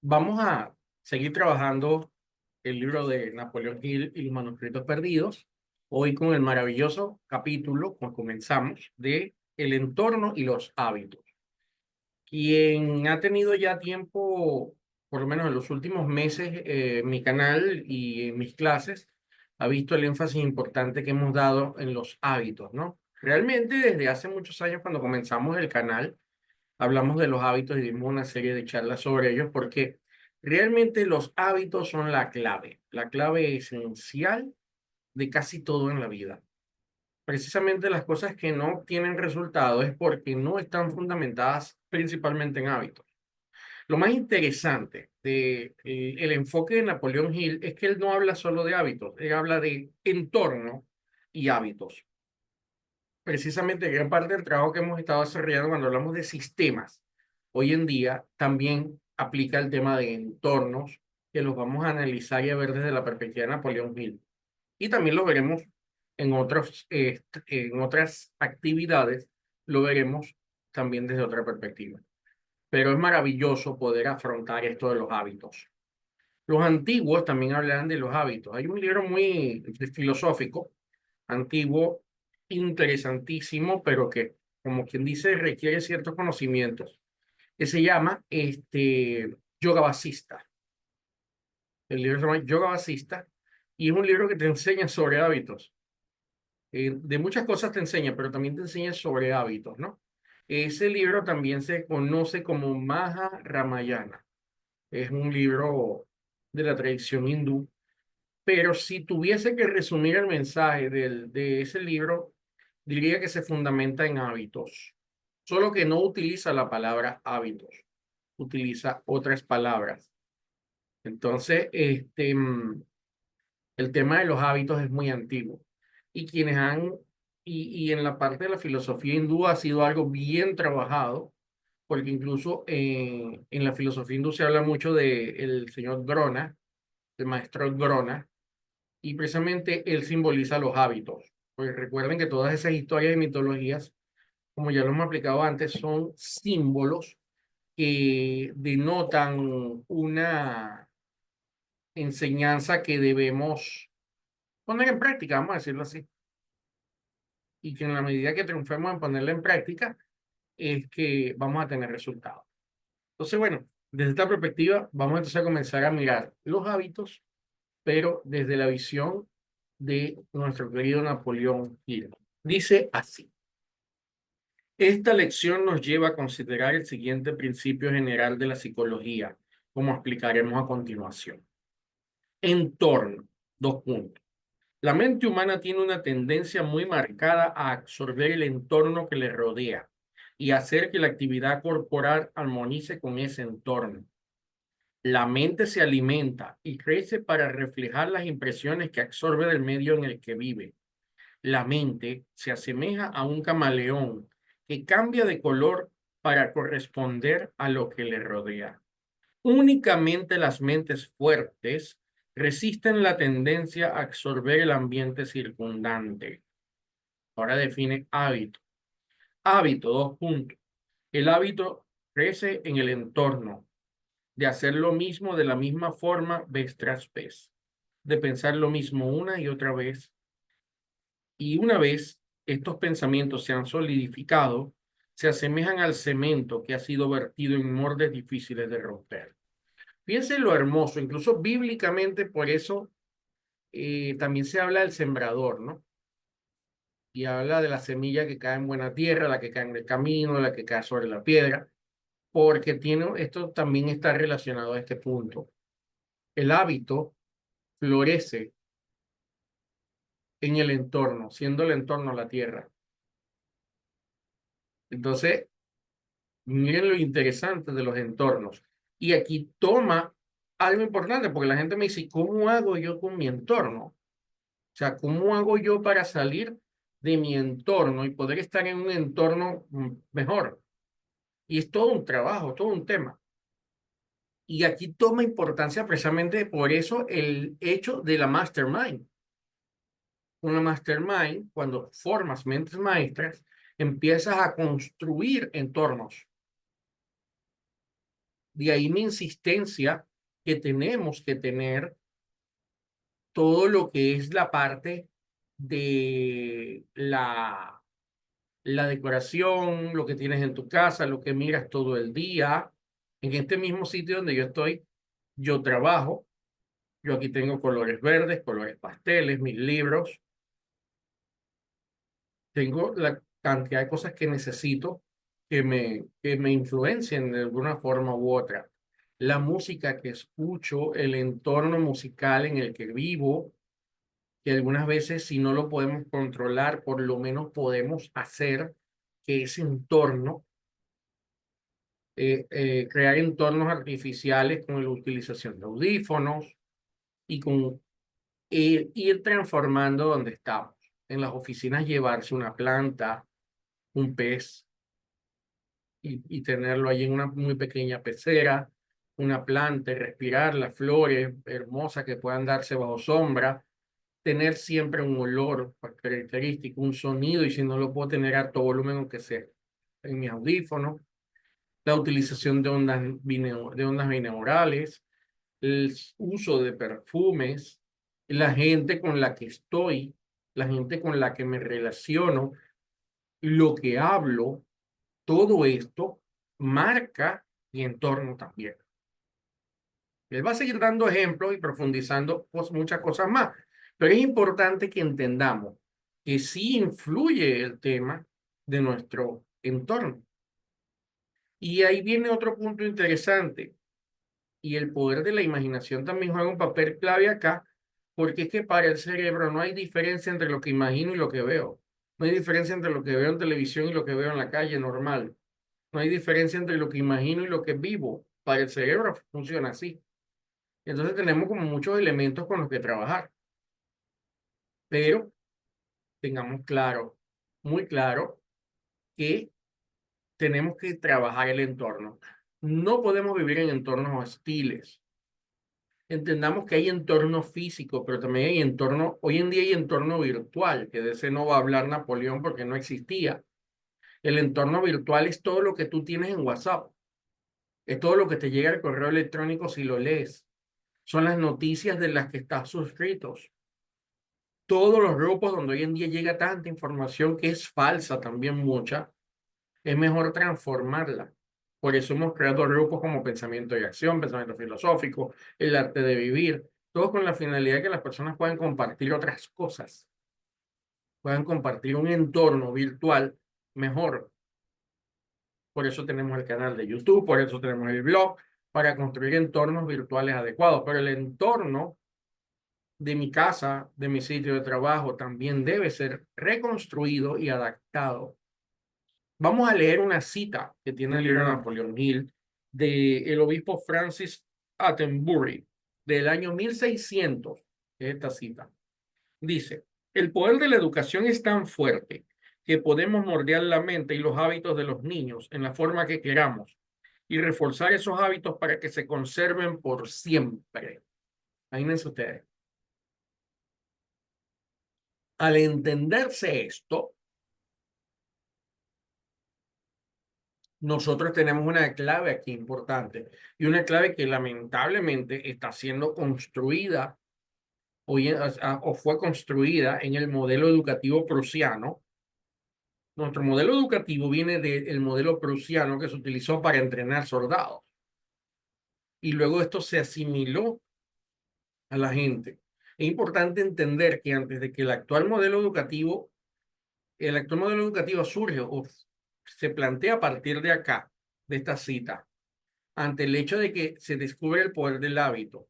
Vamos a seguir trabajando el libro de Napoleón Hill y los manuscritos perdidos. Hoy con el maravilloso capítulo, como comenzamos, de el entorno y los hábitos. Quien ha tenido ya tiempo, por lo menos en los últimos meses, en mi canal y en mis clases, ha visto el énfasis importante que hemos dado en los hábitos, ¿no? Realmente desde hace muchos años, cuando comenzamos el canal, hablamos de los hábitos y dimos una serie de charlas sobre ellos porque realmente los hábitos son la clave esencial de casi todo en la vida. Precisamente las cosas que no tienen resultado es porque no están fundamentadas principalmente en hábitos. Lo más interesante de el enfoque de Napoleón Hill es que él no habla solo de hábitos, él habla de entorno y hábitos. Precisamente gran parte del trabajo que hemos estado desarrollando cuando hablamos de sistemas, hoy en día también aplica el tema de entornos, que los vamos a analizar y a ver desde la perspectiva de Napoleón Hill. Y también lo veremos en otras actividades, lo veremos también desde otra perspectiva. Pero es maravilloso poder afrontar esto de los hábitos. Los antiguos también hablan de los hábitos. Hay un libro muy filosófico antiguo, interesantísimo, pero que, como quien dice, requiere ciertos conocimientos, que se llama Yoga Vasista. El libro se llama Yoga Vasista y es un libro que te enseña sobre hábitos. De muchas cosas te enseña, pero también te enseña sobre hábitos, ¿no? Ese libro también se conoce como Maha Ramayana. Es un libro de la tradición hindú. Pero si tuviese que resumir el mensaje de ese libro, diría que se fundamenta en hábitos, solo que no utiliza la palabra hábitos, utiliza otras palabras. Entonces, el tema de los hábitos es muy antiguo y quienes han, y en la parte de la filosofía hindú ha sido algo bien trabajado, porque incluso en la filosofía hindú se habla mucho del señor Drona, el maestro Drona, y precisamente él simboliza los hábitos. Pues recuerden que todas esas historias y mitologías, como ya lo hemos aplicado antes, son símbolos que denotan una enseñanza que debemos poner en práctica, vamos a decirlo así. Y que en la medida que triunfemos en ponerla en práctica, es que vamos a tener resultados. Entonces, bueno, desde esta perspectiva, vamos entonces a comenzar a mirar los hábitos, pero desde la visión de nuestro querido Napoleón Hill. Dice así: esta lección nos lleva a considerar el siguiente principio general de la psicología, como explicaremos a continuación. Entorno, dos puntos. La mente humana tiene una tendencia muy marcada a absorber el entorno que le rodea y hacer que la actividad corporal armonice con ese entorno. La mente se alimenta y crece para reflejar las impresiones que absorbe del medio en el que vive. La mente se asemeja a un camaleón que cambia de color para corresponder a lo que le rodea. Únicamente las mentes fuertes resisten la tendencia a absorber el ambiente circundante. Ahora define hábito. Hábito, dos puntos. El hábito crece en el entorno, de hacer lo mismo de la misma forma vez tras vez, de pensar lo mismo una y otra vez. Y una vez estos pensamientos se han solidificado, se asemejan al cemento que ha sido vertido en moldes difíciles de romper. Fíjense lo hermoso, incluso bíblicamente, por eso también se habla del sembrador, ¿no? Y habla de la semilla que cae en buena tierra, la que cae en el camino, la que cae sobre la piedra, porque esto también está relacionado a este punto. El hábito florece en el entorno, siendo el entorno la tierra. Entonces, miren lo interesante de los entornos. Y aquí toma algo importante, porque la gente me dice, ¿cómo hago yo con mi entorno? O sea, ¿cómo hago yo para salir de mi entorno y poder estar en un entorno mejor? Y es todo un trabajo, todo un tema. Y aquí toma importancia precisamente por eso el hecho de la mastermind. Una mastermind, cuando formas mentes maestras, empiezas a construir entornos De ahí mi insistencia que tenemos que tener todo lo que es la parte de la decoración, lo que tienes en tu casa, lo que miras todo el día. En este mismo sitio donde yo estoy, yo trabajo. Yo aquí tengo colores verdes, colores pasteles, mis libros. Tengo la cantidad de cosas que necesito que me influencien de alguna forma u otra. La música que escucho, el entorno musical en el que vivo, que algunas veces si no lo podemos controlar, por lo menos podemos hacer que ese entorno, crear entornos artificiales con la utilización de audífonos y con ir transformando donde estamos. En las oficinas llevarse una planta, un pez y tenerlo allí en una muy pequeña pecera, una planta y respirar las flores hermosas que puedan darse bajo sombra, tener siempre un olor característico, un sonido y si no lo puedo tener a todo volumen aunque sea en mis audífonos, la utilización de ondas binaurales, el uso de perfumes, la gente con la que estoy, la gente con la que me relaciono, lo que hablo, todo esto marca mi entorno también. Él va a seguir dando ejemplos y profundizando muchas cosas más, pero es importante que entendamos que sí influye el tema de nuestro entorno. Y ahí viene otro punto interesante, y el poder de la imaginación también juega un papel clave acá, porque es que para el cerebro no hay diferencia entre lo que imagino y lo que veo. No hay diferencia entre lo que veo en televisión y lo que veo en la calle normal. No hay diferencia entre lo que imagino y lo que vivo. Para el cerebro funciona así. Entonces tenemos como muchos elementos con los que trabajar, pero tengamos claro, muy claro, que tenemos que trabajar el entorno. No podemos vivir en entornos hostiles. Entendamos que hay entorno físico, pero también hay entorno, hoy en día hay entorno virtual, que de ese no va a hablar Napoleón porque no existía. El entorno virtual es todo lo que tú tienes en WhatsApp, es todo lo que te llega al correo electrónico si lo lees, son las noticias de las que estás suscritos, todos los grupos donde hoy en día llega tanta información que es falsa también mucha, es mejor transformarla. Por eso hemos creado grupos como Pensamiento y Acción, Pensamiento Filosófico, El Arte de Vivir, todos con la finalidad de que las personas puedan compartir otras cosas, puedan compartir un entorno virtual mejor. Por eso tenemos el canal de YouTube, por eso tenemos el blog, para construir entornos virtuales adecuados. Pero el entorno de mi casa, de mi sitio de trabajo, también debe ser reconstruido y adaptado. Vamos a leer una cita que tiene el libro de Napoleón Hill del obispo Francis Attenbury del año 1600. Esta cita dice: el poder de la educación es tan fuerte que podemos moldear la mente y los hábitos de los niños en la forma que queramos y reforzar esos hábitos para que se conserven por siempre. Imagínense ustedes. Al entenderse esto, nosotros tenemos una clave aquí importante y una clave que lamentablemente está siendo construida o fue construida en el modelo educativo prusiano. Nuestro modelo educativo viene del modelo prusiano que se utilizó para entrenar soldados y luego esto se asimiló a la gente. Es importante entender que antes de que el actual modelo educativo surge o se plantea a partir de acá, de esta cita, ante el hecho de que se descubre el poder del hábito.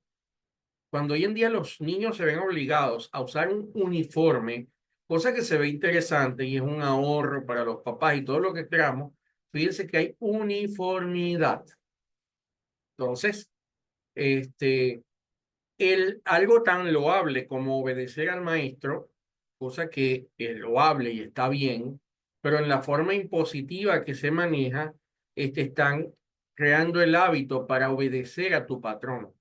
Cuando hoy en día los niños se ven obligados a usar un uniforme, cosa que se ve interesante y es un ahorro para los papás y todo lo que queramos, fíjense que hay uniformidad. Entonces, este, algo tan loable como obedecer al maestro, cosa que es loable y está bien, pero en la forma impositiva que se maneja, están creando el hábito para obedecer a tu patrón.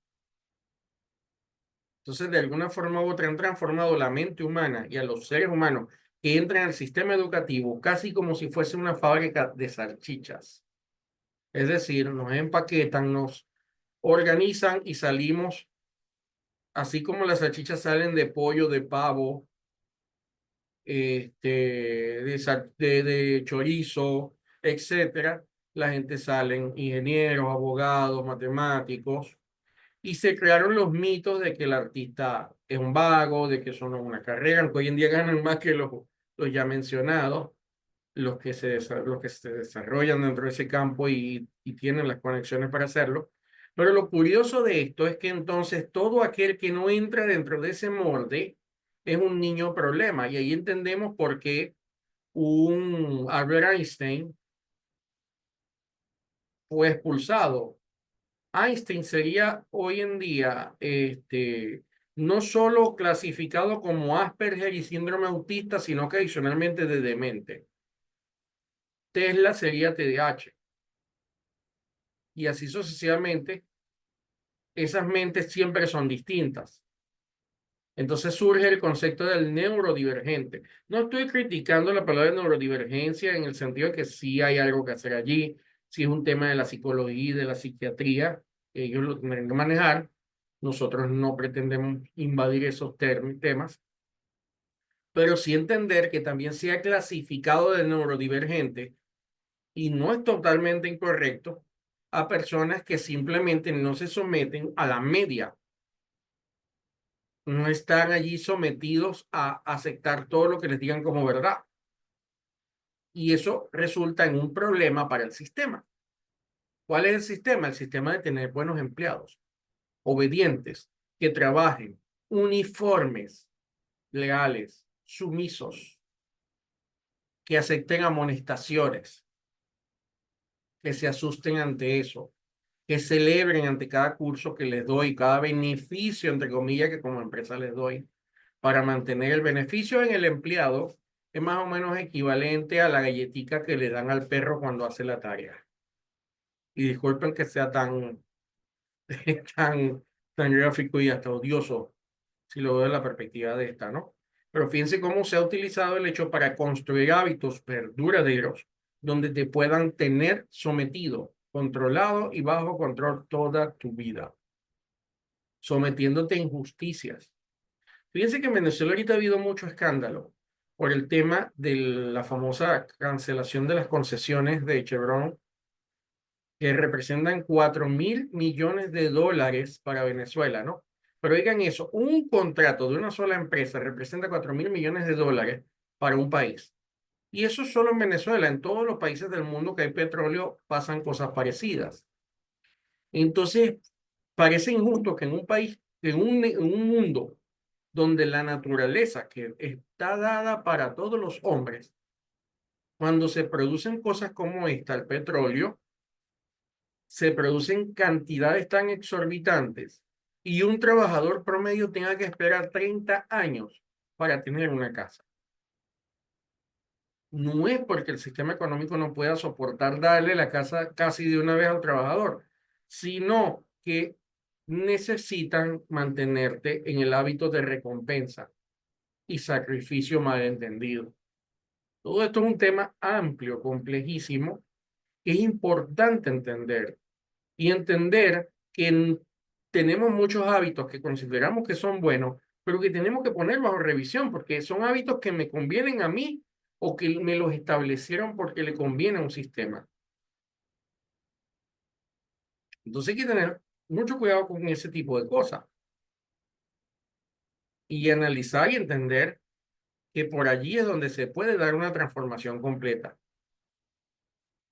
Entonces, de alguna forma u otra han transformado la mente humana y a los seres humanos que entran al sistema educativo casi como si fuese una fábrica de salchichas. Es decir, nos empaquetan, nos organizan y salimos, así como las salchichas salen de pollo, de pavo, de chorizo, etcétera. La gente salen ingenieros, abogados, matemáticos, y se crearon los mitos de que el artista es un vago, de que eso no es una carrera, aunque hoy en día ganan más que los ya mencionados, los que se desarrollan dentro de ese campo y tienen las conexiones para hacerlo. Pero lo curioso de esto es que entonces todo aquel que no entra dentro de ese molde es un niño problema. Y ahí entendemos por qué un Albert Einstein fue expulsado. Einstein sería hoy en día no solo clasificado como Asperger y síndrome autista, sino que adicionalmente de demente. Tesla sería TDAH. Y así sucesivamente, esas mentes siempre son distintas. Entonces surge el concepto del neurodivergente. No estoy criticando la palabra neurodivergencia en el sentido de que sí hay algo que hacer allí, sí es un tema de la psicología y de la psiquiatría, ellos lo tienen que manejar. Nosotros no pretendemos invadir esos temas, pero sí entender que también se ha clasificado de neurodivergente, y no es totalmente incorrecto, a personas que simplemente no se someten a la media, no están allí sometidos a aceptar todo lo que les digan como verdad. Y eso resulta en un problema para el sistema. ¿Cuál es el sistema? El sistema de tener buenos empleados, obedientes, que trabajen, uniformes, leales, sumisos, que acepten amonestaciones, que se asusten ante eso, que celebren ante cada curso que les doy, cada beneficio, entre comillas, que como empresa les doy, para mantener el beneficio en el empleado, es más o menos equivalente a la galletica que le dan al perro cuando hace la tarea. Y disculpen que sea tan, tan gráfico y hasta odioso, si lo veo de la perspectiva de esta, ¿no? Pero fíjense cómo se ha utilizado el hecho para construir hábitos duraderos donde te puedan tener sometido, controlado y bajo control toda tu vida, sometiéndote a injusticias. Fíjense que en Venezuela ahorita ha habido mucho escándalo por el tema de la famosa cancelación de las concesiones de Chevron, que representan 4.000 millones de dólares para Venezuela, ¿no? Pero oigan eso, un contrato de una sola empresa representa 4.000 millones de dólares para un país. Y eso solo en Venezuela, en todos los países del mundo que hay petróleo pasan cosas parecidas. Entonces, parece injusto que en un país, en un mundo donde la naturaleza que está dada para todos los hombres, cuando se producen cosas como esta, el petróleo, se producen cantidades tan exorbitantes y un trabajador promedio tenga que esperar 30 años para tener una casa. No es porque el sistema económico no pueda soportar darle la casa casi de una vez al trabajador, sino que necesitan mantenerte en el hábito de recompensa y sacrificio malentendido. Todo esto es un tema amplio, complejísimo, que es importante entender y entender que tenemos muchos hábitos que consideramos que son buenos, pero que tenemos que poner bajo revisión porque son hábitos que me convienen a mí o que me los establecieron porque le conviene a un sistema. Entonces hay que tener mucho cuidado con ese tipo de cosas y analizar y entender que por allí es donde se puede dar una transformación completa,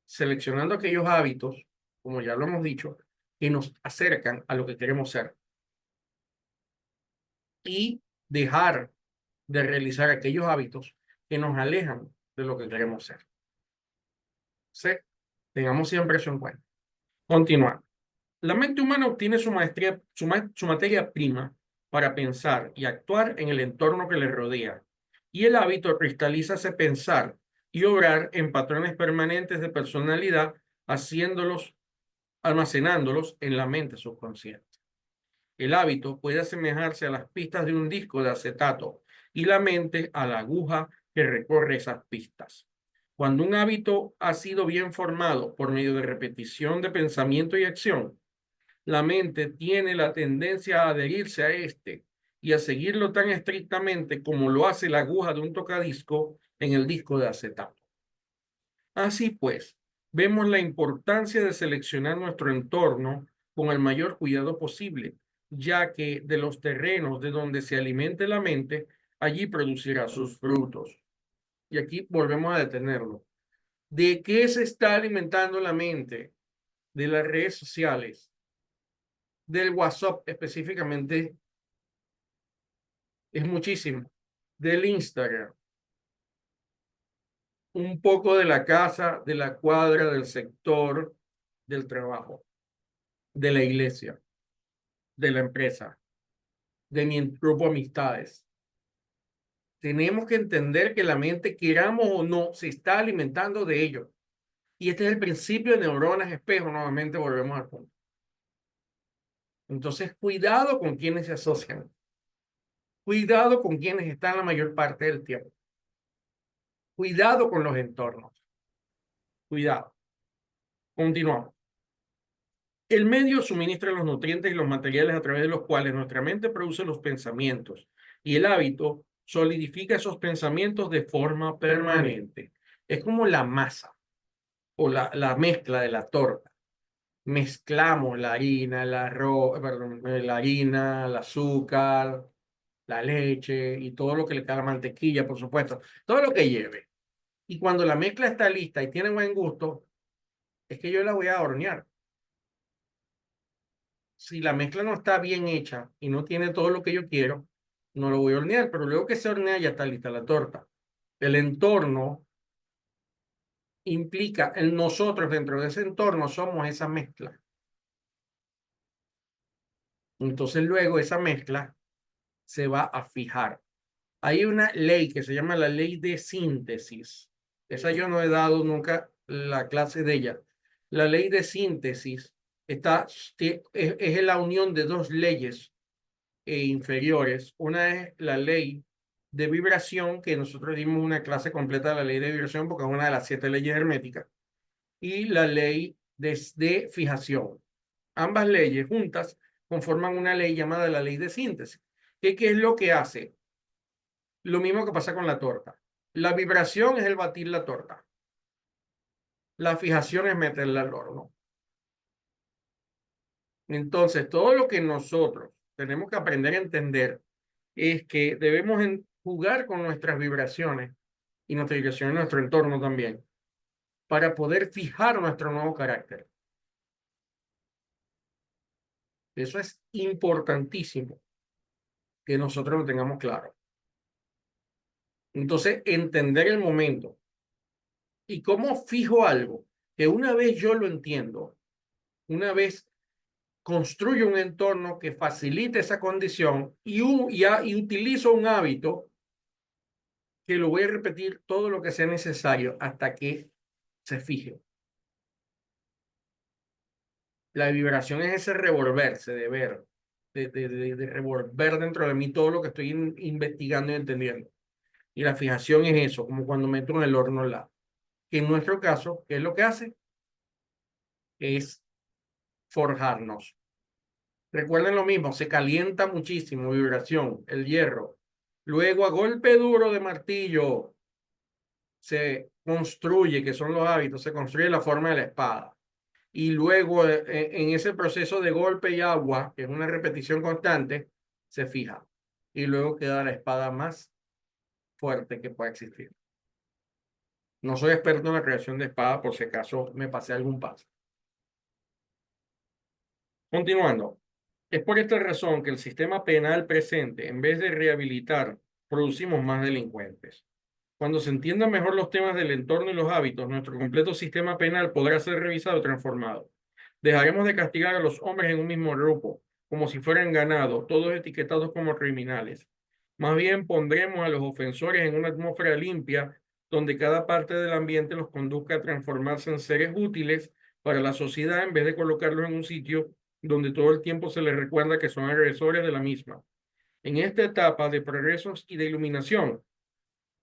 seleccionando aquellos hábitos, como ya lo hemos dicho, que nos acercan a lo que queremos ser y dejar de realizar aquellos hábitos que nos alejan de lo que queremos ser. ¿Sí? Tengamos siempre eso en cuenta. Continuar. La mente humana obtiene su maestría, su materia prima para pensar y actuar en el entorno que le rodea. Y el hábito cristaliza ese pensar y obrar en patrones permanentes de personalidad, haciéndolos, almacenándolos en la mente subconsciente. El hábito puede asemejarse a las pistas de un disco de acetato y la mente a la aguja que recorre esas pistas. Cuando un hábito ha sido bien formado por medio de repetición de pensamiento y acción, la mente tiene la tendencia a adherirse a este y a seguirlo tan estrictamente como lo hace la aguja de un tocadisco en el disco de acetato. Así pues, vemos la importancia de seleccionar nuestro entorno con el mayor cuidado posible, ya que de los terrenos de donde se alimente la mente, allí producirá sus frutos. Y aquí volvemos a detenerlo. ¿De qué se está alimentando la mente? De las redes sociales, del WhatsApp específicamente, es muchísimo, del Instagram, un poco de la casa, de la cuadra, del sector, del trabajo, de la iglesia, de la empresa, de mi grupo de amistades. Tenemos que entender que la mente, queramos o no, se está alimentando de ello. Y este es el principio de neuronas espejo. Nuevamente volvemos al punto. Entonces, cuidado con quienes se asocian. Cuidado con quienes están la mayor parte del tiempo. Cuidado con los entornos. Cuidado. Continuamos. El medio suministra los nutrientes y los materiales a través de los cuales nuestra mente produce los pensamientos y el hábito solidifica esos pensamientos de forma permanente. Es como la masa o la mezcla de la torta. Mezclamos la harina, el arroz, perdón, la harina, el azúcar, la leche y todo lo que le cae, la mantequilla, por supuesto, todo lo que lleve. Y cuando la mezcla está lista y tiene buen gusto, es que yo la voy a hornear. Si la mezcla no está bien hecha y no tiene todo lo que yo quiero, no lo voy a hornear, pero luego que se hornea ya está lista la torta. El entorno implica, nosotros dentro de ese entorno somos esa mezcla. Entonces luego esa mezcla se va a fijar. Hay una ley que se llama la ley de síntesis. Esa yo no he dado nunca la clase de ella. La ley de síntesis es la unión de dos leyes inferiores. Una es la ley de vibración, que nosotros dimos una clase completa de la ley de vibración porque es una de las 7 leyes herméticas, y la ley de fijación. Ambas leyes juntas conforman una ley llamada la ley de síntesis. ¿Qué es lo que hace? Lo mismo que pasa con la torta. La vibración es el batir la torta. La fijación es meterla al horno. Entonces, todo lo que nosotros tenemos que aprender a entender es que debemos jugar con nuestras vibraciones y nuestra vibración en nuestro entorno también para poder fijar nuestro nuevo carácter. Eso es importantísimo que nosotros lo tengamos claro. Entonces, entender el momento y cómo fijo algo que una vez yo lo entiendo, una vez construyo un entorno que facilite esa condición y utilizo un hábito que lo voy a repetir todo lo que sea necesario hasta que se fije. La vibración es ese revolverse de ver, de revolver dentro de mí todo lo que estoy investigando y entendiendo. Y la fijación es eso, como cuando meto en el horno la. Que en nuestro caso, ¿qué es lo que hace? Es forjarnos. Recuerden lo mismo, se calienta muchísimo, vibración, el hierro. Luego a golpe duro de martillo se construye, que son los hábitos, se construye la forma de la espada. Y luego en ese proceso de golpe y agua, que es una repetición constante, se fija. Y luego queda la espada más fuerte que pueda existir. No soy experto en la creación de espada, por si acaso me pasé algún paso. Continuando. Es por esta razón que el sistema penal presente, en vez de rehabilitar, producimos más delincuentes. Cuando se entiendan mejor los temas del entorno y los hábitos, nuestro completo sistema penal podrá ser revisado y transformado. Dejaremos de castigar a los hombres en un mismo grupo, como si fueran ganado, todos etiquetados como criminales. Más bien pondremos a los ofensores en una atmósfera limpia, donde cada parte del ambiente los conduzca a transformarse en seres útiles para la sociedad, en vez de colocarlos en un sitio donde todo el tiempo se les recuerda que son agresores de la misma. En esta etapa de progresos y de iluminación,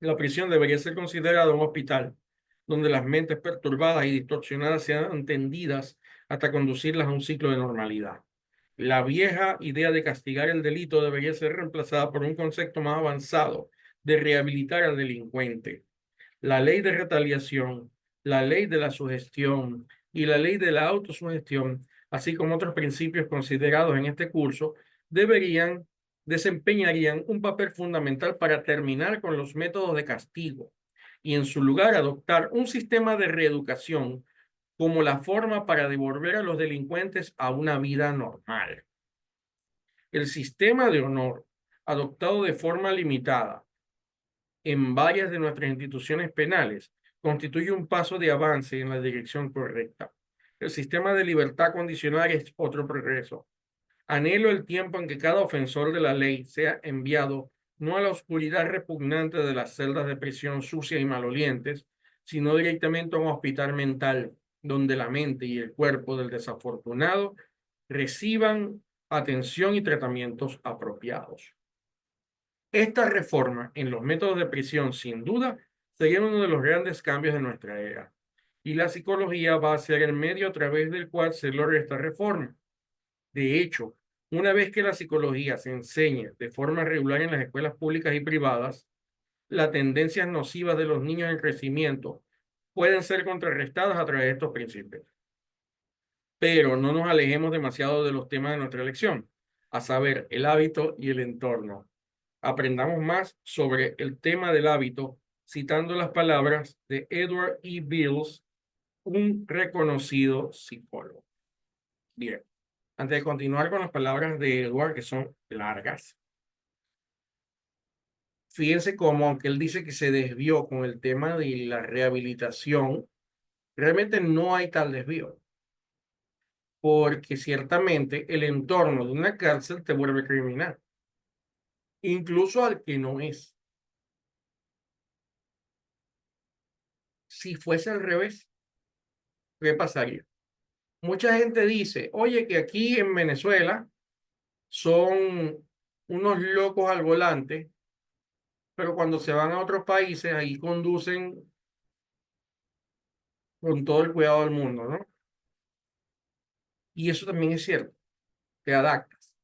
la prisión debería ser considerada un hospital, donde las mentes perturbadas y distorsionadas sean tendidas hasta conducirlas a un ciclo de normalidad. La vieja idea de castigar el delito debería ser reemplazada por un concepto más avanzado de rehabilitar al delincuente. La ley de retaliación, la ley de la sugestión y la ley de la autosugestión, así como otros principios considerados en este curso, desempeñarían un papel fundamental para terminar con los métodos de castigo y en su lugar adoptar un sistema de reeducación como la forma para devolver a los delincuentes a una vida normal. El sistema de honor, adoptado de forma limitada en varias de nuestras instituciones penales, constituye un paso de avance en la dirección correcta. El sistema de libertad condicional es otro progreso. Anhelo el tiempo en que cada ofensor de la ley sea enviado no a la oscuridad repugnante de las celdas de prisión sucias y malolientes, sino directamente a un hospital mental donde la mente y el cuerpo del desafortunado reciban atención y tratamientos apropiados. Esta reforma en los métodos de prisión, sin duda, sería uno de los grandes cambios de nuestra era. Y la psicología va a ser el medio a través del cual se logra esta reforma. De hecho, una vez que la psicología se enseña de forma regular en las escuelas públicas y privadas, las tendencias nocivas de los niños en crecimiento pueden ser contrarrestadas a través de estos principios. Pero no nos alejemos demasiado de los temas de nuestra lección, a saber, el hábito y el entorno. Aprendamos más sobre el tema del hábito citando las palabras de Edward E. Bills, un reconocido psicólogo. Bien, antes de continuar con las palabras de Edward, que son largas, fíjense cómo, aunque él dice que se desvió con el tema de la rehabilitación, realmente no hay tal desvío, porque ciertamente el entorno de una cárcel te vuelve criminal, incluso al que no es. Si fuese al revés, ¿qué pasaría? Mucha gente dice, oye, que aquí en Venezuela son unos locos al volante, pero cuando se van a otros países, ahí conducen con todo el cuidado del mundo, ¿no? Y eso también es cierto, te adaptas.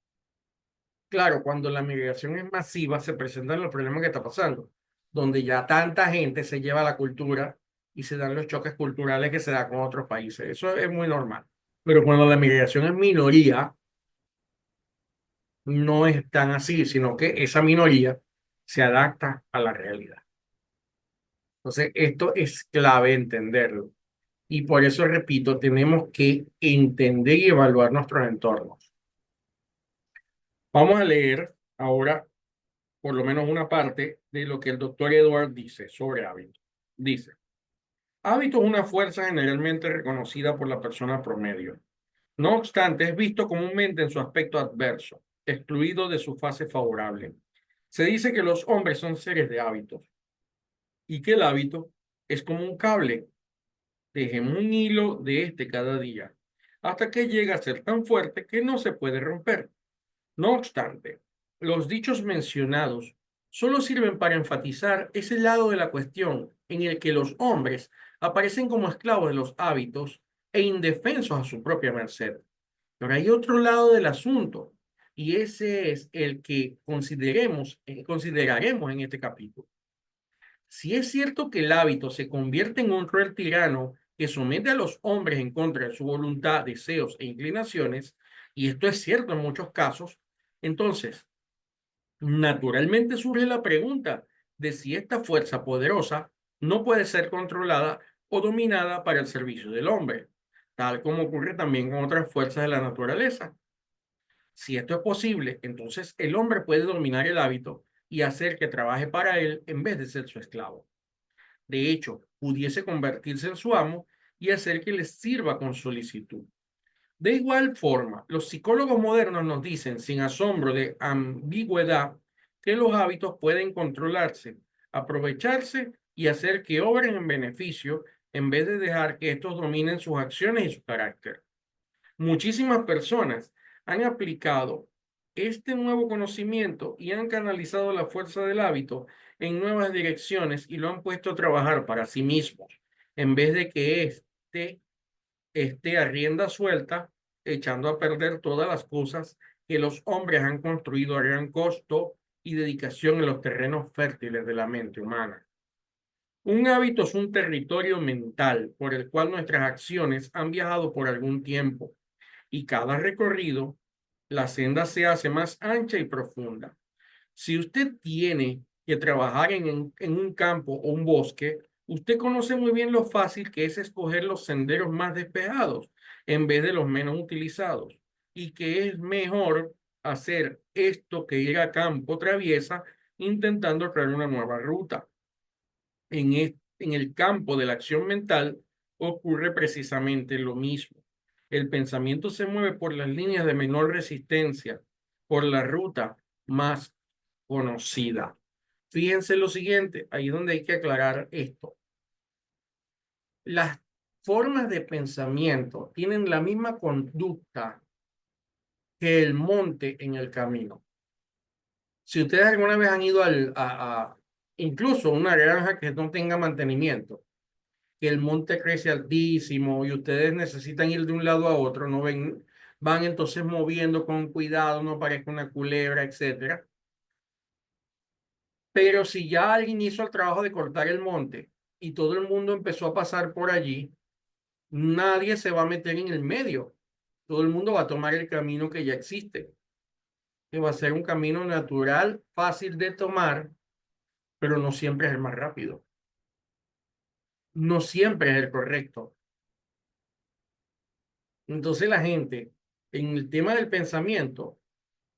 Claro, cuando la migración es masiva, se presentan los problemas que está pasando, donde ya tanta gente se lleva la cultura y se dan los choques culturales que se da con otros países. Eso es muy normal. Pero cuando la migración es minoría, no es tan así, sino que esa minoría se adapta a la realidad. Entonces, esto es clave entenderlo. Y por eso, repito, tenemos que entender y evaluar nuestros entornos. Vamos a leer ahora por lo menos una parte de lo que el doctor Edward dice sobre hábitos. Dice, hábito es una fuerza generalmente reconocida por la persona promedio. No obstante, es visto comúnmente en su aspecto adverso, excluido de su fase favorable. Se dice que los hombres son seres de hábitos y que el hábito es como un cable. Dejemos un hilo de este cada día, hasta que llega a ser tan fuerte que no se puede romper. No obstante, los dichos mencionados solo sirven para enfatizar ese lado de la cuestión en el que los hombres aparecen como esclavos de los hábitos e indefensos a su propia merced. Pero hay otro lado del asunto, y ese es el que consideraremos en este capítulo. Si es cierto que el hábito se convierte en un cruel tirano que somete a los hombres en contra de su voluntad, deseos e inclinaciones, y esto es cierto en muchos casos, entonces, naturalmente surge la pregunta de si esta fuerza poderosa no puede ser controlada o dominada para el servicio del hombre, tal como ocurre también con otras fuerzas de la naturaleza. Si esto es posible, entonces el hombre puede dominar el hábito y hacer que trabaje para él en vez de ser su esclavo. De hecho, pudiese convertirse en su amo y hacer que les sirva con solicitud. De igual forma, los psicólogos modernos nos dicen, sin asombro de ambigüedad, que los hábitos pueden controlarse, aprovecharse y hacer que obren en beneficio en vez de dejar que estos dominen sus acciones y su carácter. Muchísimas personas han aplicado este nuevo conocimiento y han canalizado la fuerza del hábito en nuevas direcciones y lo han puesto a trabajar para sí mismos, en vez de que esté a rienda suelta, echando a perder todas las cosas que los hombres han construido a gran costo y dedicación en los terrenos fértiles de la mente humana. Un hábito es un territorio mental por el cual nuestras acciones han viajado por algún tiempo y cada recorrido, la senda se hace más ancha y profunda. Si usted tiene que trabajar en un campo o un bosque, usted conoce muy bien lo fácil que es escoger los senderos más despejados en vez de los menos utilizados y que es mejor hacer esto que ir a campo traviesa intentando crear una nueva ruta. En el campo de la acción mental ocurre precisamente lo mismo. El pensamiento se mueve por las líneas de menor resistencia, por la ruta más conocida. Fíjense lo siguiente, ahí es donde hay que aclarar esto. Las formas de pensamiento tienen la misma conducta que el monte en el camino. Si ustedes alguna vez han ido incluso una granja que no tenga mantenimiento, que el monte crece altísimo y ustedes necesitan ir de un lado a otro, no ven, van entonces moviendo con cuidado, no parezca una culebra, etcétera. Pero si ya alguien hizo el trabajo de cortar el monte y todo el mundo empezó a pasar por allí, nadie se va a meter en el medio. Todo el mundo va a tomar el camino que ya existe, que va a ser un camino natural, fácil de tomar, pero no siempre es el más rápido. No siempre es el correcto. Entonces la gente, en el tema del pensamiento,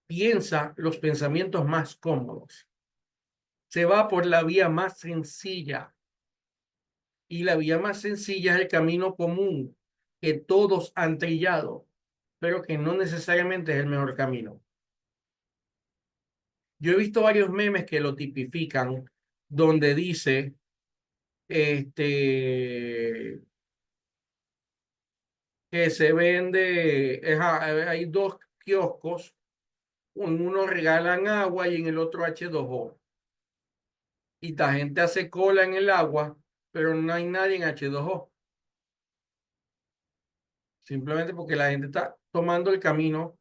piensa los pensamientos más cómodos. Se va por la vía más sencilla. Y la vía más sencilla es el camino común que todos han trillado, pero que no necesariamente es el mejor camino. Yo he visto varios memes que lo tipifican, donde dice, que se vende, hay dos kioscos, en uno regalan agua y en el otro H2O. Y la gente hace cola en el agua, pero no hay nadie en H2O. Simplemente porque la gente está tomando el camino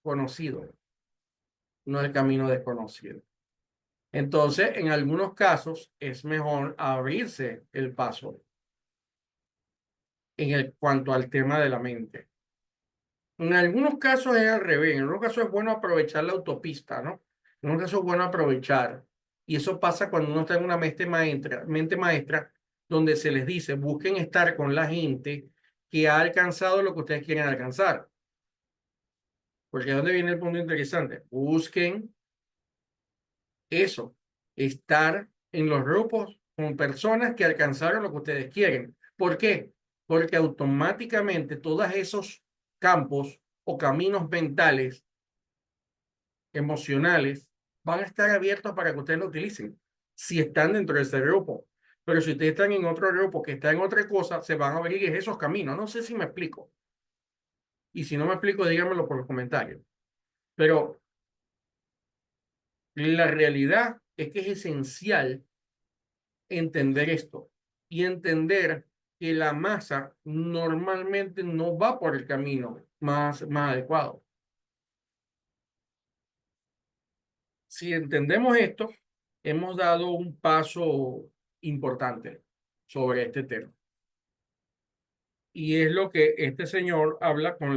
conocido, no el camino desconocido. Entonces, en algunos casos es mejor abrirse el paso cuanto al tema de la mente. En algunos casos es al revés, en algunos casos es bueno aprovechar la autopista, ¿no? En algunos casos es bueno aprovechar. Y eso pasa cuando uno está en una mente maestra, donde se les dice, busquen estar con la gente que ha alcanzado lo que ustedes quieren alcanzar. Porque es donde viene el punto interesante. Busquen eso, estar en los grupos con personas que alcanzaron lo que ustedes quieren. ¿Por qué? Porque automáticamente todos esos campos o caminos mentales, emocionales, van a estar abiertos para que ustedes lo utilicen si están dentro de ese grupo. Pero si ustedes están en otro grupo que está en otra cosa, se van a abrir esos caminos. No sé si me explico. Y si no me explico, díganmelo por los comentarios. Pero la realidad es que es esencial entender esto y entender que la masa normalmente no va por el camino más adecuado. Si entendemos esto, hemos dado un paso importante sobre este tema. Y es lo que este señor habla con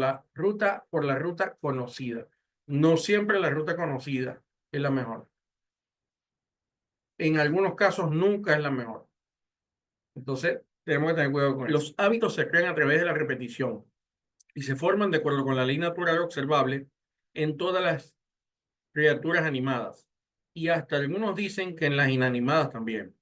por la ruta conocida. No siempre la ruta conocida es la mejor. En algunos casos nunca es la mejor. Entonces, tenemos que tener cuidado con eso. Los hábitos se crean a través de la repetición y se forman de acuerdo con la ley natural observable en todas las criaturas animadas. Y hasta algunos dicen que en las inanimadas también.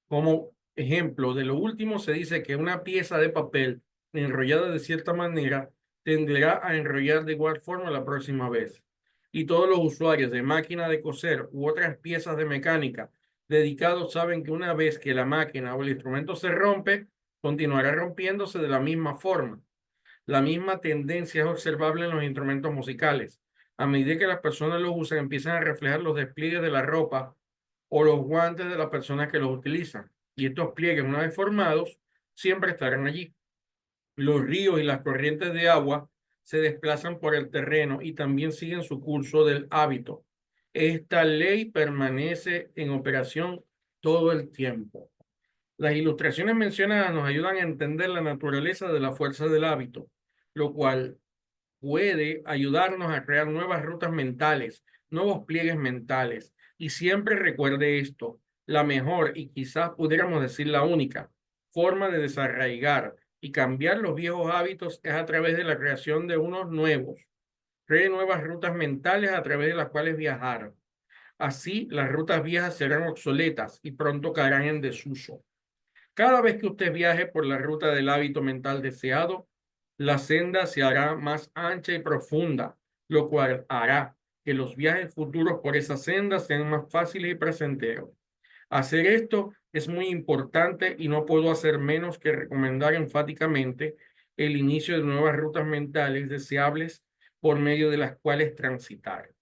Como ejemplo de lo último, se dice que una pieza de papel enrollada de cierta manera tenderá a enrollar de igual forma la próxima vez. Y todos los usuarios de máquina de coser u otras piezas de mecánica dedicados saben que una vez que la máquina o el instrumento se rompe, continuará rompiéndose de la misma forma. La misma tendencia es observable en los instrumentos musicales. A medida que las personas los usan, empiezan a reflejar los despliegues de la ropa o los guantes de las personas que los utilizan. Y estos pliegues, una vez formados, siempre estarán allí. Los ríos y las corrientes de agua se desplazan por el terreno y también siguen su curso del hábito. Esta ley permanece en operación todo el tiempo. Las ilustraciones mencionadas nos ayudan a entender la naturaleza de la fuerza del hábito, lo cual puede ayudarnos a crear nuevas rutas mentales, nuevos pliegues mentales. Y siempre recuerde esto, la mejor y quizás pudiéramos decir la única forma de desarraigar y cambiar los viejos hábitos es a través de la creación de unos nuevos. Cree nuevas rutas mentales a través de las cuales viajar. Así, las rutas viejas serán obsoletas y pronto caerán en desuso. Cada vez que usted viaje por la ruta del hábito mental deseado, la senda se hará más ancha y profunda, lo cual hará que los viajes futuros por esa senda sean más fáciles y placenteros. Hacer esto es muy importante y no puedo hacer menos que recomendar enfáticamente el inicio de nuevas rutas mentales deseables por medio de las cuales transitar.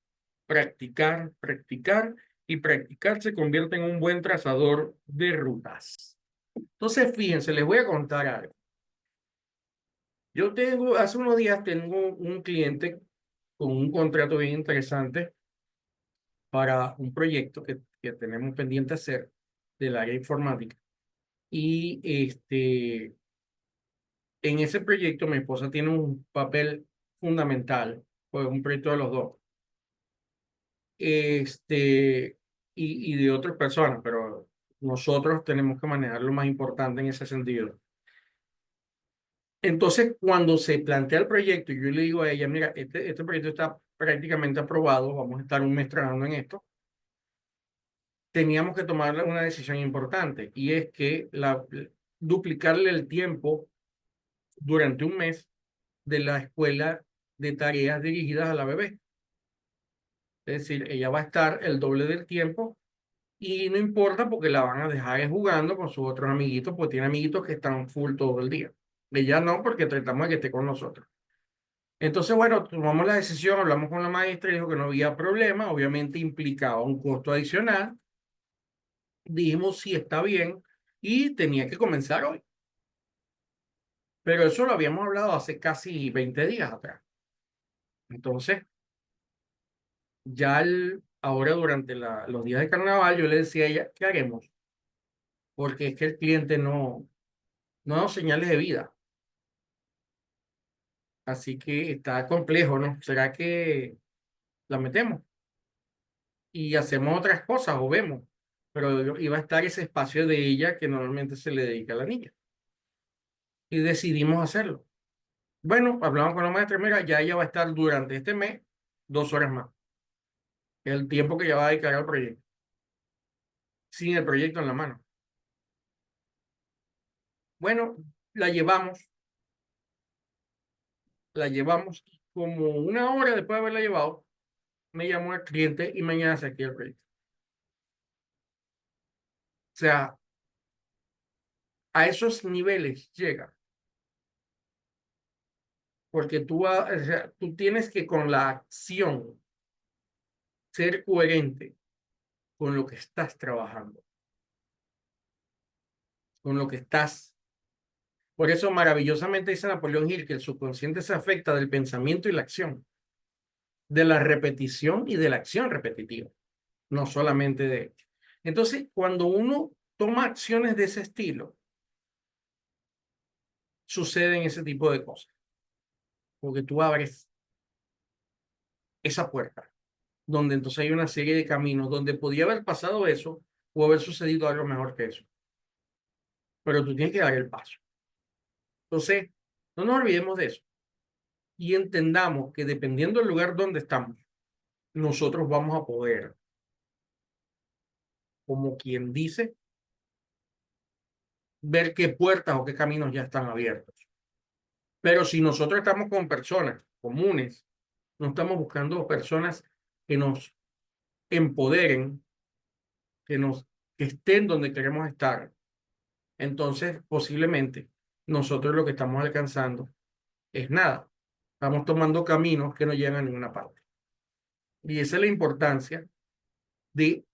Practicar, practicar y practicar se convierte en un buen trazador de rutas. Entonces, fíjense, les voy a contar algo. Hace unos días tengo un cliente con un contrato bien interesante para un proyecto que tenemos pendiente hacer del área informática. Y en ese proyecto mi esposa tiene un papel fundamental, pues un proyecto de los dos. Este, y de otras personas, pero nosotros tenemos que manejar lo más importante en ese sentido. Entonces, cuando se plantea el proyecto, yo le digo a ella, mira, este proyecto está prácticamente aprobado, vamos a estar un mes trabajando en esto, teníamos que tomar una decisión importante y es que duplicarle el tiempo durante un mes de la escuela de tareas dirigidas a la bebé. Es decir, ella va a estar el doble del tiempo y no importa porque la van a dejar jugando con sus otros amiguitos, porque tiene amiguitos que están full todo el día. Ella no, porque tratamos de que esté con nosotros. Entonces, bueno, tomamos la decisión, hablamos con la maestra y dijo que no había problema, obviamente implicaba un costo adicional. Dijimos sí, está bien y tenía que comenzar hoy. Pero eso lo habíamos hablado hace casi 20 días atrás. Entonces, ahora durante los días de carnaval, yo le decía a ella, ¿qué haremos? Porque es que el cliente no da señales de vida. Así que está complejo, ¿no? ¿Será que la metemos y hacemos otras cosas o vemos? Pero iba a estar ese espacio de ella que normalmente se le dedica a la niña. Y decidimos hacerlo. Bueno, hablamos con la maestra, mira, ya ella va a estar durante este mes 2 horas más, el tiempo que ella va a dedicar al proyecto, sin el proyecto en la mano. Bueno, la llevamos, la llevamos, como una hora después de haberla llevado, me llamó el cliente y mañana se aquí el proyecto. O sea, a esos niveles llega, porque o sea, tú tienes que con la acción ser coherente con lo que estás trabajando, con lo que estás. Por eso maravillosamente dice Napoleón Hill que el subconsciente se afecta del pensamiento y la acción, de la repetición y de la acción repetitiva, no solamente de. Entonces, cuando uno toma acciones de ese estilo, suceden ese tipo de cosas, porque tú abres esa puerta, donde entonces hay una serie de caminos donde podía haber pasado eso o haber sucedido algo mejor que eso, pero tú tienes que dar el paso. Entonces, no nos olvidemos de eso y entendamos que dependiendo del lugar donde estamos, nosotros vamos a poder, como quien dice, ver qué puertas o qué caminos ya están abiertos. Pero si nosotros estamos con personas comunes, no estamos buscando personas que nos empoderen, que que estén donde queremos estar, entonces posiblemente nosotros lo que estamos alcanzando es nada. Estamos tomando caminos que no llegan a ninguna parte. Y esa es la importancia de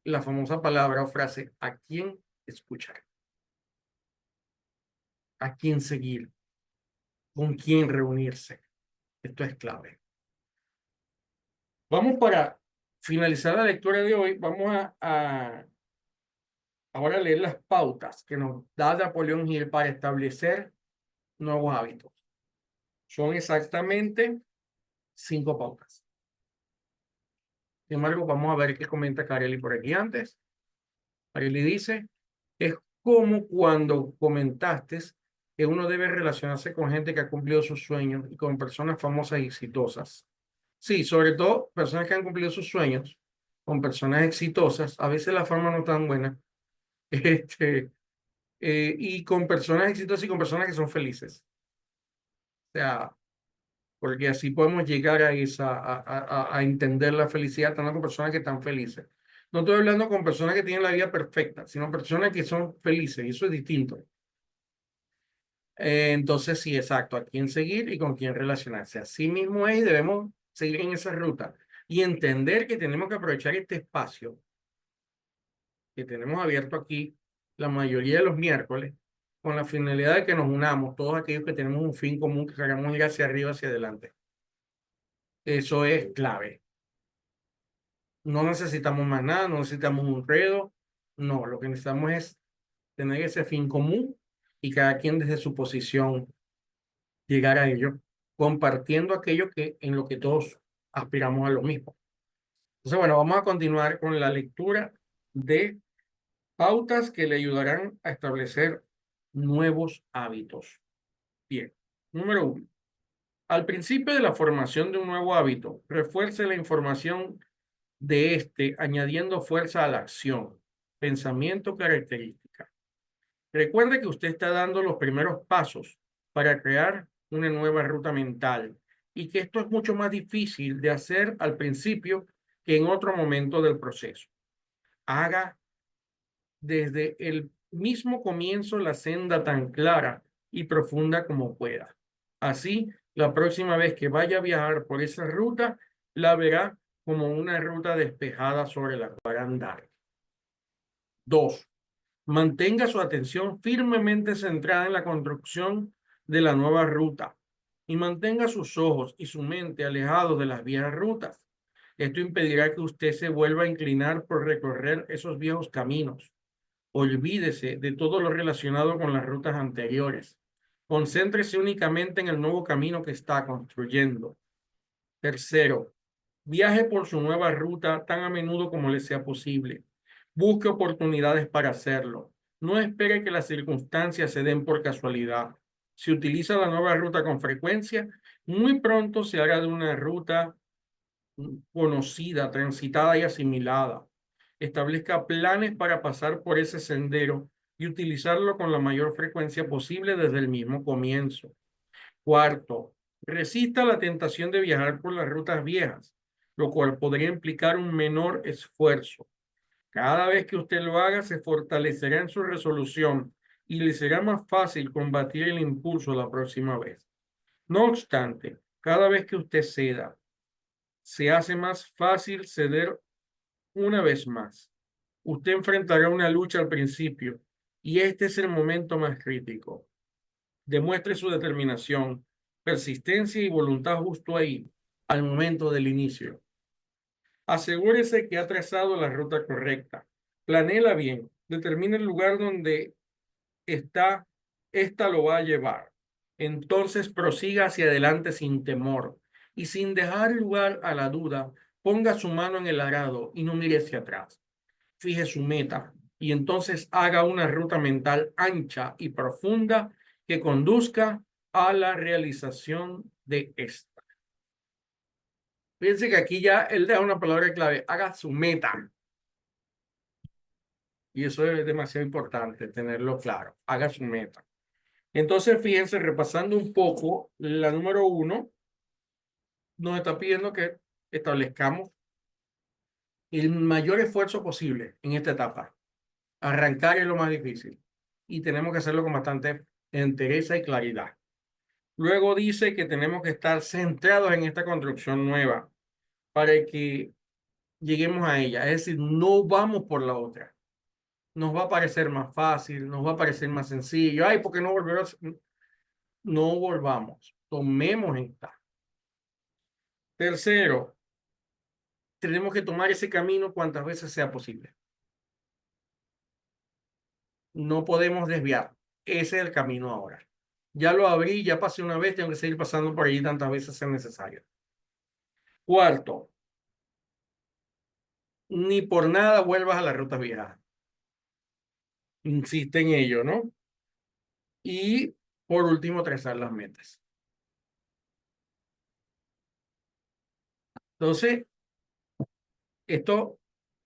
la famosa palabra o frase, ¿a quién escuchar? a quién seguir, con quién reunirse. Esto es clave. Vamos para finalizar la lectura de hoy. Vamos a ahora leer las pautas que nos da Napoleón Hill para establecer nuevos hábitos. Son exactamente 5 pautas. Sin embargo, vamos a ver qué comenta Carelli por aquí antes. Carelli dice, es como cuando comentaste que uno debe relacionarse con gente que ha cumplido sus sueños y con personas famosas y exitosas. Sí, sobre todo personas que han cumplido sus sueños, con personas exitosas. A veces la forma no es tan buena. Este, y con personas exitosas y con personas que son felices. O sea, porque así podemos llegar a, a entender la felicidad estando con personas que están felices. No estoy hablando con personas que tienen la vida perfecta, sino personas que son felices, y eso es distinto. Entonces, sí, exacto, a quién seguir y con quién relacionarse. Así mismo es, y debemos seguir en esa ruta y entender que tenemos que aprovechar este espacio que tenemos abierto aquí la mayoría de los miércoles con la finalidad de que nos unamos, todos aquellos que tenemos un fin común, que queremos ir hacia arriba, hacia adelante. Eso es clave. No necesitamos más nada, no necesitamos un credo. No, lo que necesitamos es tener ese fin común y cada quien desde su posición llegar a ello, compartiendo aquello que en lo que todos aspiramos a lo mismo. Entonces, bueno, vamos a continuar con la lectura de pautas que le ayudarán a establecer nuevos hábitos. Bien, número 1. Al principio de la formación de un nuevo hábito, refuerce la información de este, añadiendo fuerza a la acción, pensamiento, característica. Recuerde que usted está dando los primeros pasos para crear una nueva ruta mental y que esto es mucho más difícil de hacer al principio que en otro momento del proceso. Haga desde el mismo comienzo la senda tan clara y profunda como pueda. Así, la próxima vez que vaya a viajar por esa ruta, la verá como una ruta despejada sobre la cual andar. 2. Mantenga su atención firmemente centrada en la construcción de la nueva ruta y mantenga sus ojos y su mente alejados de las viejas rutas. Esto impedirá que usted se vuelva a inclinar por recorrer esos viejos caminos. Olvídese de todo lo relacionado con las rutas anteriores. Concéntrese únicamente en el nuevo camino que está construyendo. Tercero, viaje por su nueva ruta tan a menudo como le sea posible. Busque oportunidades para hacerlo. No espere que las circunstancias se den por casualidad. Si utiliza la nueva ruta con frecuencia, muy pronto se hará de una ruta conocida, transitada y asimilada. Establezca planes para pasar por ese sendero y utilizarlo con la mayor frecuencia posible desde el mismo comienzo. Cuarto, resista la tentación de viajar por las rutas viejas, lo cual podría implicar un menor esfuerzo. Cada vez que usted lo haga, se fortalecerá en su resolución y le será más fácil combatir el impulso la próxima vez. No obstante, cada vez que usted ceda, se hace más fácil ceder una vez más. Usted enfrentará una lucha al principio y este es el momento más crítico. Demuestre su determinación, persistencia y voluntad justo ahí, al momento del inicio. Asegúrese que ha trazado la ruta correcta. Planéela bien. Determine el lugar donde está, esta lo va a llevar. Entonces prosiga hacia adelante sin temor y sin dejar lugar a la duda. Ponga su mano en el arado y no mire hacia atrás. Fije su meta y entonces haga una ruta mental ancha y profunda que conduzca a la realización de esta. Fíjense que aquí ya él da una palabra clave, haga su meta. Y eso es demasiado importante, tenerlo claro, haga su meta. Entonces, fíjense, repasando un poco, la número 1 nos está pidiendo que establezcamos el mayor esfuerzo posible en esta etapa. Arrancar es lo más difícil y tenemos que hacerlo con bastante entereza y claridad. Luego dice que tenemos que estar centrados en esta construcción nueva para que lleguemos a ella. Es decir, no vamos por la otra. nos va a parecer más fácil, nos va a parecer más sencillo. Ay, ¿por qué no volvemos? No volvamos, tomemos esta. Tercero, tenemos que tomar ese camino cuantas veces sea posible. No podemos desviar. Ese es el camino ahora. Ya lo abrí, ya pasé una vez, tengo que seguir pasando por allí tantas veces sea necesario. Cuarto, ni por nada vuelvas a la ruta vieja. Insiste en ello, ¿no? Y por último, trazar las metas. Entonces, esto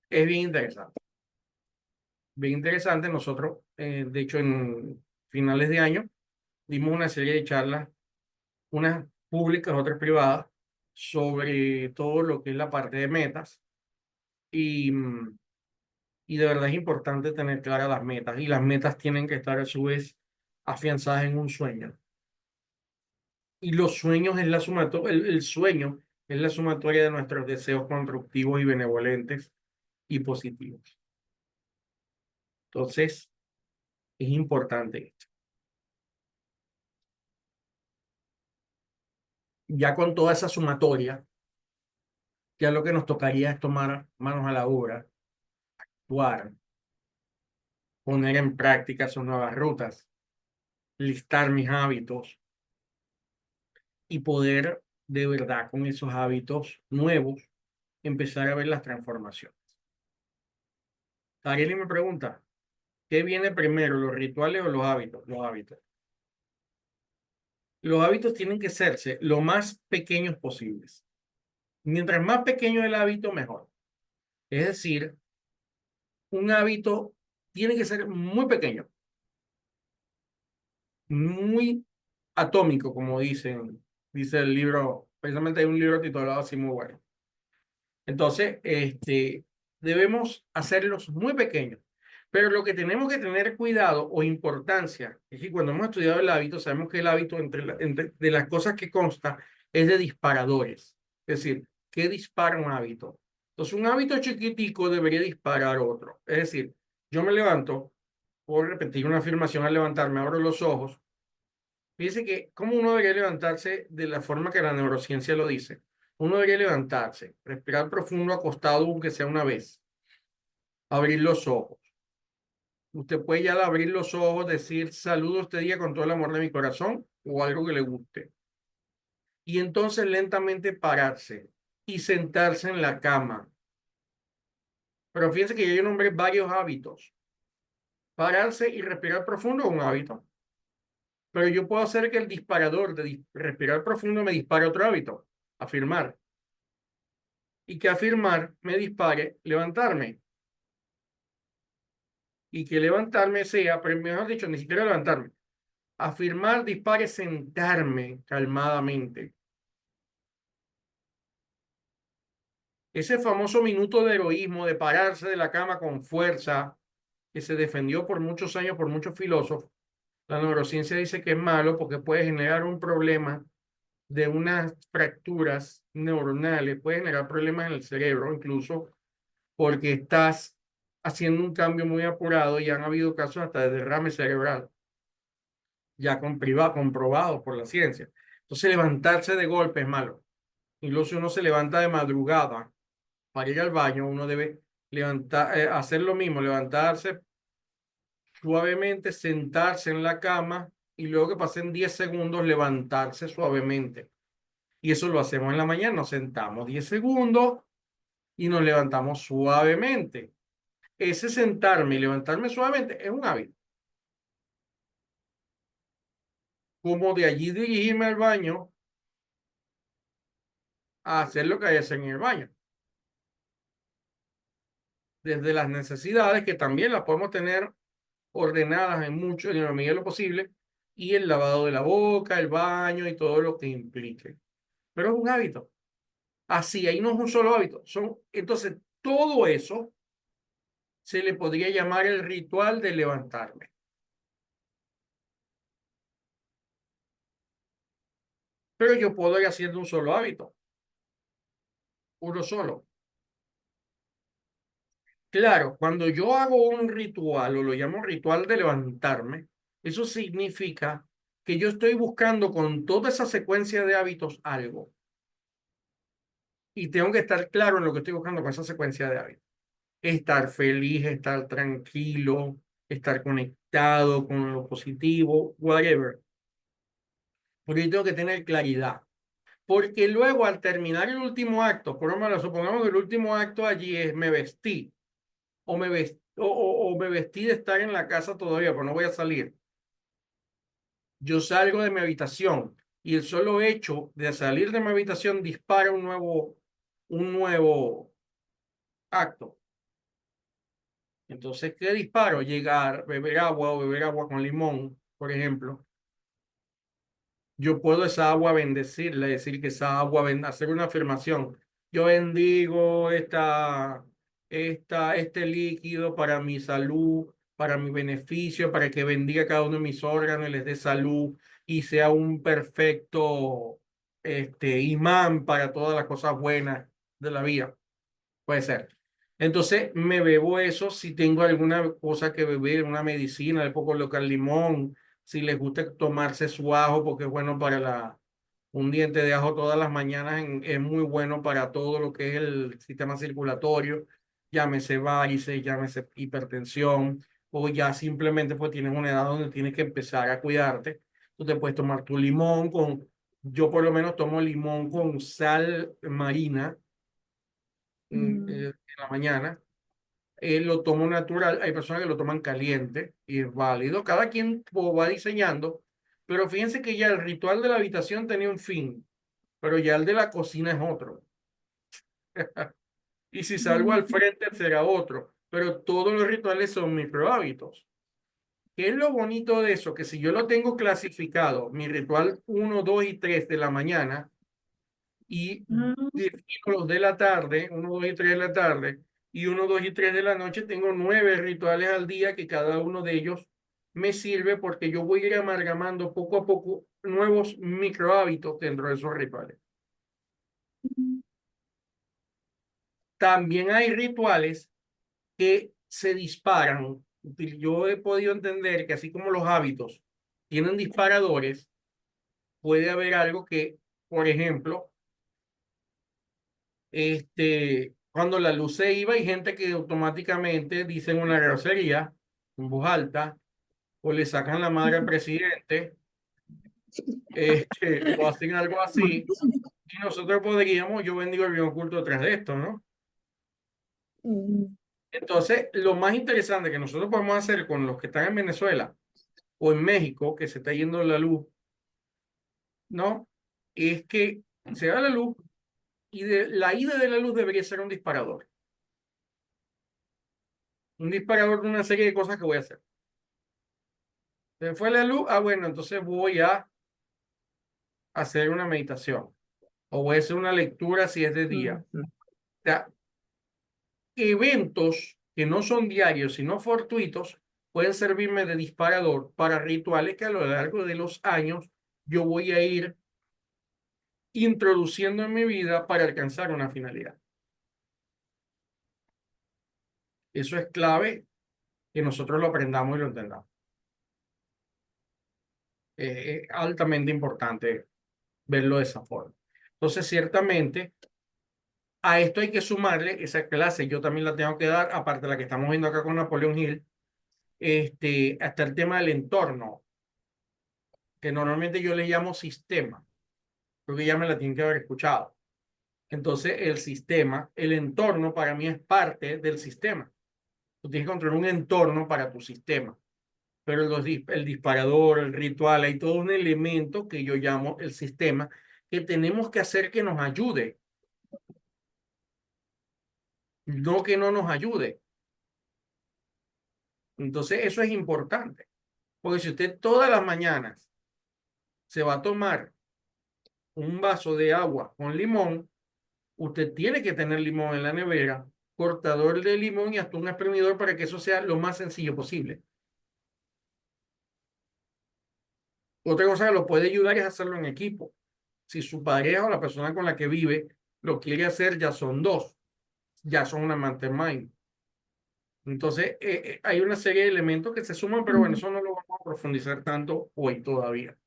es bien interesante. Bien interesante. Nosotros, de hecho, en finales de año, dimos una serie de charlas, unas públicas, otras privadas, sobre todo lo que es la parte de metas. Y, y de verdad es importante tener claras las metas. Y las metas tienen que estar a su vez afianzadas en un sueño. Y los sueños es la sumatoria, el sueño es la sumatoria de nuestros deseos constructivos y benevolentes y positivos. Entonces, es importante esto. Ya con toda esa sumatoria, ya lo que nos tocaría es tomar manos a la obra, actuar, poner en práctica sus nuevas rutas, listar mis hábitos y poder de verdad con esos hábitos nuevos empezar a ver las transformaciones. Ariel me pregunta, ¿qué viene primero, los rituales o los hábitos? Los hábitos. Los hábitos tienen que serse lo más pequeños posibles. Mientras más pequeño el hábito, mejor. Es decir, un hábito tiene que ser muy pequeño, muy atómico, como dice el libro, precisamente hay un libro titulado así muy bueno. Entonces, debemos hacerlos muy pequeños. Pero lo que tenemos que tener cuidado o importancia es que cuando hemos estudiado el hábito, sabemos que el hábito de las cosas que consta es de disparadores. Es decir, ¿qué dispara un hábito? Entonces, un hábito chiquitico debería disparar otro. Es decir, yo me levanto, puedo repetir una afirmación al levantarme, abro los ojos. Fíjense que cómo uno debería levantarse de la forma que la neurociencia lo dice. Uno debería levantarse, respirar profundo acostado, aunque sea una vez, abrir los ojos. Usted puede ya al abrir los ojos decir saludo este día con todo el amor de mi corazón o algo que le guste. Y entonces lentamente pararse y sentarse en la cama. Pero fíjense que yo nombré varios hábitos. Pararse y respirar profundo es un hábito. Pero yo puedo hacer que el disparador de respirar profundo me dispare otro hábito, afirmar. Y que afirmar me dispare levantarme. Y que levantarme sea, pero mejor dicho, ni siquiera levantarme. Afirmar dispare sentarme calmadamente. Ese famoso minuto de heroísmo, de pararse de la cama con fuerza, que se defendió por muchos años por muchos filósofos, la neurociencia dice que es malo porque puede generar un problema de unas fracturas neuronales, puede generar problemas en el cerebro, incluso porque estás haciendo un cambio muy apurado y han habido casos hasta de derrame cerebral, ya comprobados por la ciencia. Entonces levantarse de golpe es malo. Incluso si uno se levanta de madrugada para ir al baño, uno debe hacer lo mismo, levantarse suavemente, sentarse en la cama y luego que pasen 10 segundos, levantarse suavemente. Y eso lo hacemos en la mañana, nos sentamos 10 segundos y nos levantamos suavemente. Ese sentarme y levantarme suavemente es un hábito. Como de allí dirigirme al baño a hacer lo que hay que hacer en el baño. Desde las necesidades que también las podemos tener ordenadas en la medida de lo posible, y el lavado de la boca, el baño y todo lo que implique. Pero es un hábito. Así, ahí no es un solo hábito. Entonces, todo eso se le podría llamar el ritual de levantarme. Pero yo puedo ir haciendo un solo hábito, uno solo. Claro, cuando yo hago un ritual, o lo llamo ritual de levantarme, eso significa que yo estoy buscando con toda esa secuencia de hábitos algo. Y tengo que estar claro en lo que estoy buscando con esa secuencia de hábitos. Estar feliz, estar tranquilo, estar conectado con lo positivo, whatever. Porque yo tengo que tener claridad. Porque luego al terminar el último acto, por lo menos supongamos que el último acto allí es me vestí, o me vestí de estar en la casa todavía, pero no voy a salir. Yo salgo de mi habitación y el solo hecho de salir de mi habitación dispara un nuevo acto. Entonces, ¿qué disparo? Llegar, beber agua o beber agua con limón, por ejemplo. Yo puedo esa agua bendecirla, decir que esa agua, hacer una afirmación. Yo bendigo este líquido para mi salud, para mi beneficio, para que bendiga cada uno de mis órganos y les dé salud y sea un perfecto imán para todas las cosas buenas de la vida. Puede ser. Entonces me bebo eso si tengo alguna cosa que beber, una medicina, le puedo colocar limón, si les gusta tomarse su ajo porque es bueno para un diente de ajo todas las mañanas es muy bueno para todo lo que es el sistema circulatorio, llámese varices, llámese hipertensión, o ya simplemente pues tienes una edad donde tienes que empezar a cuidarte. Tú te puedes tomar tu limón yo por lo menos tomo limón con sal marina Mm. en la mañana. Lo tomo natural, hay personas que lo toman caliente y es válido. Cada quien lo va diseñando, pero fíjense que ya el ritual de la habitación tenía un fin, pero ya el de la cocina es otro. Y si salgo al frente será otro, pero todos los rituales son micro hábitos. ¿Qué es lo bonito de eso? Que si yo lo tengo clasificado, mi ritual uno 2 y 3 de la mañana, y Mm. defino los de la tarde, uno 2 y 3 de la tarde, y uno 2 y 3 de la noche, tengo 9 rituales al día que cada uno de ellos me sirve porque yo voy a ir amalgamando poco a poco nuevos micro hábitos dentro de esos rituales. También hay rituales que se disparan. Yo he podido entender que así como los hábitos tienen disparadores, puede haber algo que, por ejemplo, cuando la luz se iba, hay gente que automáticamente dicen una grosería en voz alta o le sacan la madre al presidente, o hacen algo así. Y nosotros podríamos, yo bendigo el bien oculto detrás de esto, ¿no? Mm. Entonces, lo más interesante que nosotros podemos hacer con los que están en Venezuela o en México, que se está yendo la luz, ¿no? Es que se va la luz y la ida de la luz debería ser un disparador. Un disparador de una serie de cosas que voy a hacer. Se fue la luz, bueno, entonces voy a hacer una meditación o voy a hacer una lectura si es de día. Mm. O sea, eventos que no son diarios, sino fortuitos, pueden servirme de disparador para rituales que a lo largo de los años yo voy a ir introduciendo en mi vida para alcanzar una finalidad. Eso es clave que nosotros lo aprendamos y lo entendamos. Es altamente importante verlo de esa forma. Entonces, ciertamente, a esto hay que sumarle esa clase, yo también la tengo que dar, aparte de la que estamos viendo acá con Napoleón Hill, hasta el tema del entorno, que normalmente yo le llamo sistema, porque ya me la tienen que haber escuchado. Entonces, el sistema, el entorno para mí es parte del sistema. Tú tienes que encontrar un entorno para tu sistema, pero el disparador, el ritual, hay todo un elemento que yo llamo el sistema, que tenemos que hacer que nos ayude, no que no nos ayude. Entonces, eso es importante. Porque si usted todas las mañanas se va a tomar un vaso de agua con limón, usted tiene que tener limón en la nevera, cortador de limón y hasta un exprimidor para que eso sea lo más sencillo posible. Otra cosa que lo puede ayudar es hacerlo en equipo. Si su pareja o la persona con la que vive lo quiere hacer, ya son dos, ya son una mastermind. Entonces, hay una serie de elementos que se suman, pero bueno, mm, eso no lo vamos a profundizar tanto hoy todavía.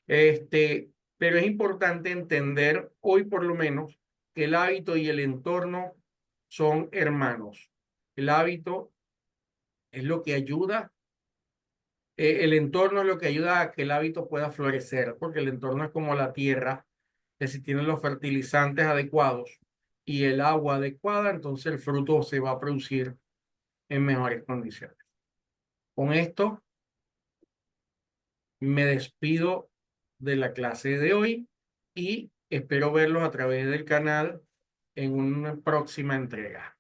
Este, pero es importante entender hoy por lo menos que el hábito y el entorno son hermanos. El hábito es lo que ayuda, el entorno es lo que ayuda a que el hábito pueda florecer, porque el entorno es como la tierra, que si tiene los fertilizantes adecuados y el agua adecuada, entonces el fruto se va a producir en mejores condiciones. Con esto me despido de la clase de hoy y espero verlos a través del canal en una próxima entrega.